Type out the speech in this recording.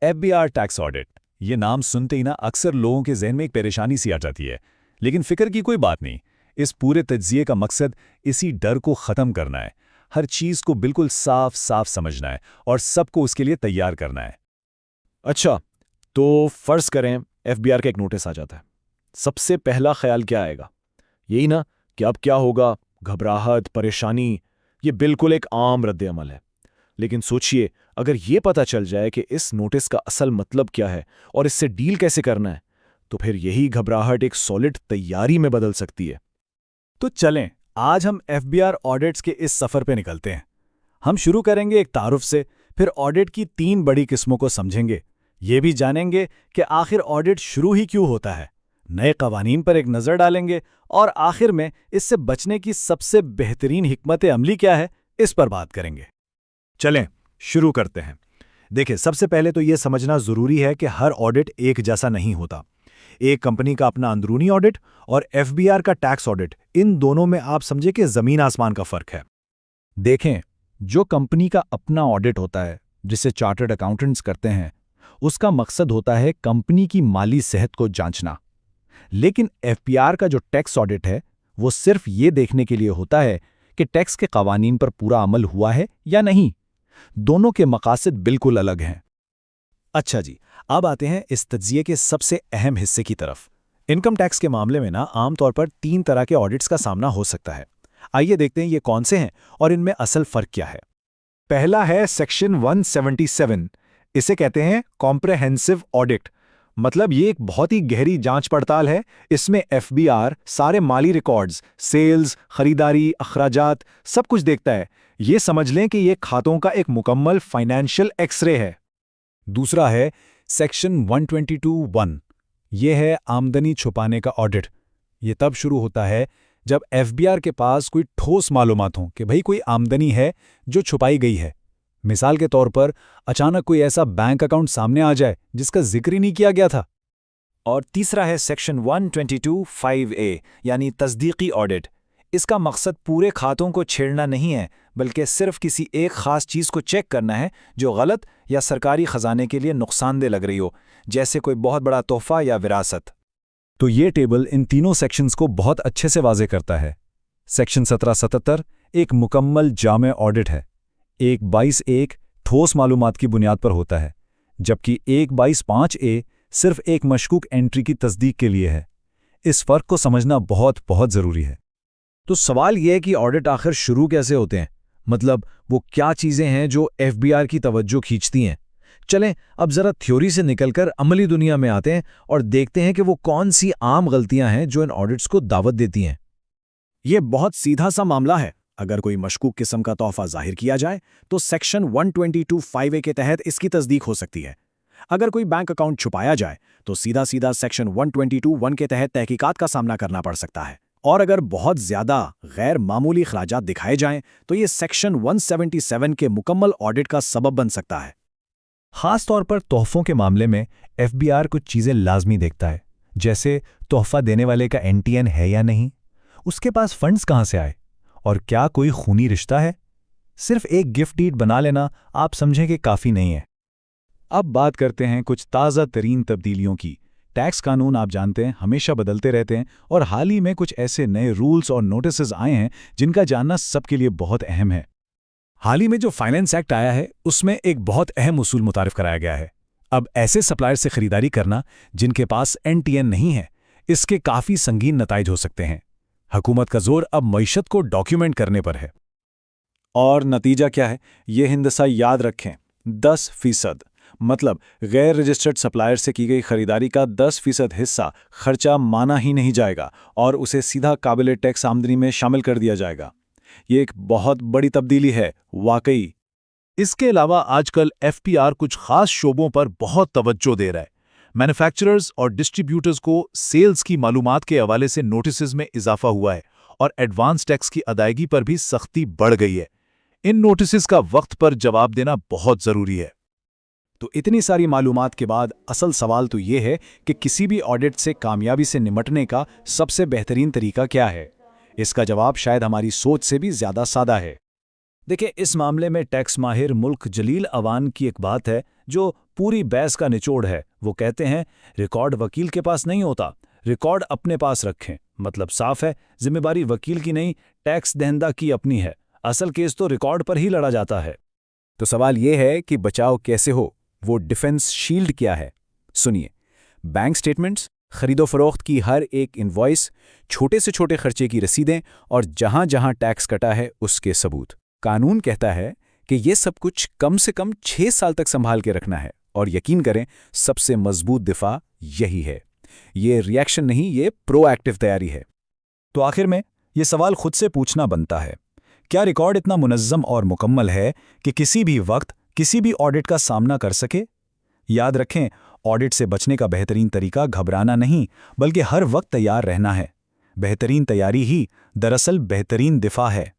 FBR tax audit, ये नाम सुनते ही ना अक्सर लोगों के जहन में एक परेशानी सी आ जाती है। लेकिन फिक्र की कोई बात नहीं। इस पूरे तज्जिए का मकसद इसी डर को ख़त्म करना है। हर चीज़ को बिल्कुल साफ साफ समझना है और सबको उसके लिए तैयार करना है। अच्छा, तो फर्ज करें एफबीआर का एक नोटिस आ जाता है। सबसे पहला ख्याल क्या आएगा? यही ना कि अब क्या होगा? घबराहट, परेशानी, ये बिल्कुल एक आम रद्द-ए-अमल है। लेकिन सोचिए, अगर ये पता चल जाए कि इस नोटिस का असल मतलब क्या है और इससे डील कैसे करना है, तो फिर यही घबराहट एक सॉलिड तैयारी में बदल सकती है। तो चलें, आज हम एफबीआर ऑडिट्स के इस सफ़र पे निकलते हैं। हम शुरू करेंगे एक तारुफ से, फिर ऑडिट की 3 बड़ी किस्मों को समझेंगे। ये भी जानेंगे कि आखिर ऑडिट शुरू ही क्यों होता है, नए कवानीन पर एक नज़र डालेंगे और आखिर में इससे बचने की सबसे बेहतरीन हिकमत अमली क्या है, इस पर बात करेंगे। चलें, शुरू करते हैं। देखिए, सबसे पहले तो यह समझना ज़रूरी है कि हर ऑडिट एक जैसा नहीं होता। एक कंपनी का अपना अंदरूनी ऑडिट और एफबीआर का टैक्स ऑडिट, इन दोनों में आप समझे कि ज़मीन आसमान का फ़र्क है। देखें, जो कंपनी का अपना ऑडिट होता है, जिसे चार्टर्ड अकाउंटेंट्स करते हैं, उसका मकसद होता है कंपनी की माली सेहत को जांचना। लेकिन एफबीआर का जो टैक्स ऑडिट है, वो सिर्फ ये देखने के लिए होता है कि टैक्स के कवानीन पर पूरा अमल हुआ है या नहीं। दोनों के मकासद बिल्कुल अलग हैं। अच्छा जी, अब आते हैं इस तज्जिए के सबसे अहम हिस्से की तरफ। इनकम टैक्स के मामले में ना आमतौर पर 3 तरह के ऑडिट्स का सामना हो सकता है। आइए देखते हैं ये कौन से हैं और इनमें असल फ़र्क क्या है। पहला है सेक्शन 177। इसे कहते हैं कॉम्प्रहेंसिव ऑडिट। मतलब ये एक बहुत ही गहरी जांच पड़ताल है। इसमें एफबीआर सारे माली रिकॉर्ड्स, सेल्स, खरीदारी, अखराजात, सब कुछ देखता है। ये समझ लें कि ये खातों का एक मुकम्मल फाइनेंशियल एक्सरे है। दूसरा है सेक्शन 122(1). ये है आमदनी छुपाने का ऑडिट। ये तब शुरू होता है जब एफबीआर के पास कोई ठोस मालूमात हो कि भाई कोई आमदनी है जो छुपाई गई है। मिसाल के तौर पर अचानक कोई ऐसा बैंक अकाउंट सामने आ जाए जिसका जिक्र ही नहीं किया गया था। और तीसरा है सेक्शन 122(5)(a यानी तस्दीकी ऑडिट। इसका मकसद पूरे खातों को छेड़ना नहीं है, बल्कि सिर्फ किसी एक खास चीज़ को चेक करना है जो गलत या सरकारी खजाने के लिए नुकसानदेह लग रही हो, जैसे कोई बहुत बड़ा तोहफा या विरासत। तो ये टेबल इन तीनों सेक्शंस को बहुत अच्छे से वाज़े करता है। सेक्शन 1777 एक मुकम्मल जामे ऑडिट है। 122(1) ठोस मालूमात की बुनियाद पर होता है, जबकि 122(5)(a) सिर्फ एक मशकूक एंट्री की तस्दीक के लिए है। इस फ़र्क को समझना बहुत बहुत ज़रूरी है। तो सवाल यह है कि ऑडिट आखिर शुरू कैसे होते हैं? मतलब वो क्या चीज़ें हैं जो एफबीआर की तवज्जो खींचती हैं? चलें अब ज़रा थ्योरी से निकलकर अमली दुनिया में आते हैं और देखते हैं कि वो कौन सी आम गलतियां हैं जो इन ऑडिट्स को दावत देती हैं। ये बहुत सीधा सा मामला है। अगर कोई मशकूक किस्म का तोहफा जाहिर किया जाए तो सेक्शन 122(5)(a) के तहत इसकी तस्दीक हो सकती है। अगर कोई बैंक अकाउंट छुपाया जाए तो सीधा सीधा सेक्शन 122(1) के तहत तहकीकात का सामना करना पड़ सकता है। और अगर बहुत ज़्यादा गैर मामूली खराजात दिखाए जाएं तो ये सेक्शन 177 के मुकम्मल ऑडिट का सबब बन सकता है। ख़ास तौर पर तोहफ़ों के मामले में एफबीआर कुछ चीज़ें लाजमी देखता है, जैसे तोहफ़ा देने वाले का एनटीएन है या नहीं, उसके पास फंड्स कहाँ से आए और क्या कोई खूनी रिश्ता है। सिर्फ एक गिफ्ट डीड बना लेना आप समझें कि काफ़ी नहीं है। अब बात करते हैं कुछ ताज़ा तरीन तब्दीलियों की। टैक्स कानून आप जानते हैं हमेशा बदलते रहते हैं और हाल ही में कुछ ऐसे नए रूल्स और नोटिसेस आए हैं जिनका जानना सबके लिए बहुत अहम है। हाल ही में जो फाइनेंस एक्ट आया है उसमें एक बहुत अहम उसूल मुतारिफ कराया गया है। अब ऐसे सप्लायर से खरीदारी करना जिनके पास एनटीएन नहीं है, इसके काफ़ी संगीन नताइज हो सकते हैं। हुकूमत का जोर अब मईशत को डॉक्यूमेंट करने पर है। और नतीजा क्या है, ये हिंदसा याद रखें, 10%। मतलब गैर रजिस्टर्ड सप्लायर से की गई खरीदारी का 10% हिस्सा खर्चा माना ही नहीं जाएगा और उसे सीधा काबिल टैक्स आमदनी में शामिल कर दिया जाएगा। ये एक बहुत बड़ी तब्दीली है वाकई। इसके अलावा आजकल एफबीआर कुछ खास शोबों पर बहुत तवज्जो दे रहा है। मैन्युफैक्चरर्स और डिस्ट्रीब्यूटर्स को सेल्स की मालूमात के हवाले से नोटिसेस में इजाफा हुआ है और एडवांस टैक्स की अदायगी पर भी सख्ती बढ़ गई है। इन नोटिसेस का वक्त पर जवाब देना बहुत ज़रूरी है। तो इतनी सारी मालूमात के बाद असल सवाल तो ये है कि किसी भी ऑडिट से कामयाबी से निपटने का सबसे बेहतरीन तरीका क्या है। इसका जवाब शायद हमारी सोच से भी ज़्यादा सादा है। देखिए, इस मामले में टैक्स माहिर मुल्क जलील अवान की एक बात है जो पूरी बहस का निचोड़ है। वो कहते हैं रिकॉर्ड वकील के पास नहीं होता, रिकॉर्ड अपने पास रखें। मतलब साफ है, जिम्मेदारी वकील की नहीं, टैक्स दहंदा की अपनी है। असल केस तो रिकॉर्ड पर ही लड़ा जाता है। तो सवाल यह है कि बचाव कैसे हो, वो डिफेंस शील्ड क्या है? सुनिए, बैंक स्टेटमेंट्स, खरीदो फरोख्त की हर एक इनवॉइस, छोटे से छोटे खर्चे की रसीदें और जहां जहां टैक्स कटा है उसके सबूत। कानून कहता है कि ये सब कुछ कम से कम 6 साल तक संभाल के रखना है, और यकीन करें सबसे मजबूत दिफा यही है। ये रिएक्शन नहीं, ये प्रोएक्टिव तैयारी है। तो आखिर में ये सवाल खुद से पूछना बनता है, क्या रिकॉर्ड इतना मुनज़्ज़म और मुकम्मल है कि किसी भी वक्त किसी भी ऑडिट का सामना कर सके? याद रखें, ऑडिट से बचने का बेहतरीन तरीका घबराना नहीं, बल्कि हर वक्त तैयार रहना है। बेहतरीन तैयारी ही दरअसल बेहतरीन दिफा है।